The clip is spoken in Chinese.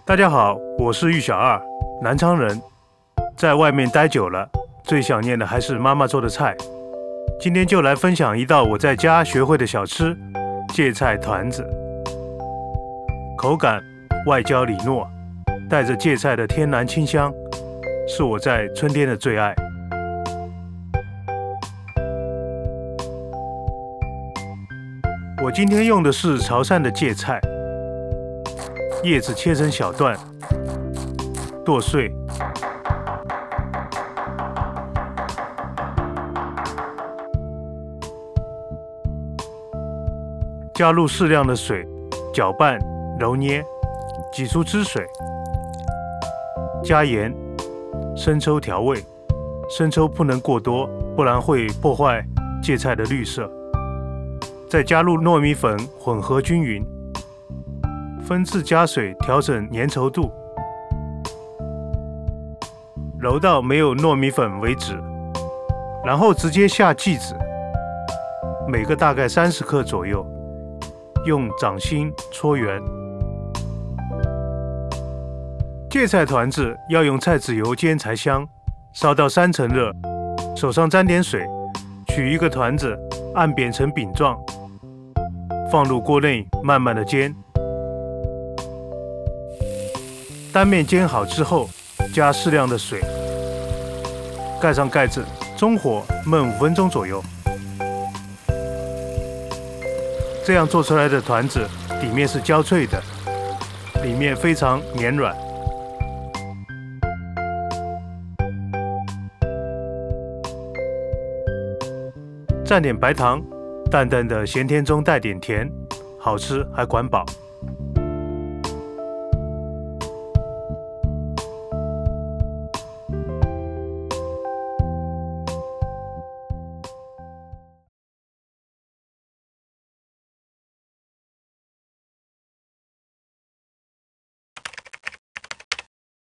大家好，我是玉小二，南昌人，在外面待久了，最想念的还是妈妈做的菜。今天就来分享一道我在家学会的小吃——芥菜团子。口感外焦里糯，带着芥菜的天然清香，是我在春天的最爱。我今天用的是潮汕的芥菜，叶子切成小段，剁碎，加入适量的水，搅拌揉捏，挤出汁水，加盐、生抽调味。生抽不能过多，不然会破坏芥菜的绿色。再加入糯米粉，混合均匀，分次加水调整粘稠度，揉到没有糯米粉为止，然后直接下剂子，每个大概30克左右，用掌心搓圆。芥菜团子要用菜籽油煎才香，烧到3成热，手上沾点水，取一个团子，按扁成饼状，放入锅内慢慢的煎。单面煎好之后，加适量的水，盖上盖子，中火焖5分钟左右。这样做出来的团子底面是焦脆的，里面非常绵软。蘸点白糖，淡淡的咸甜中带点甜，好吃还管饱。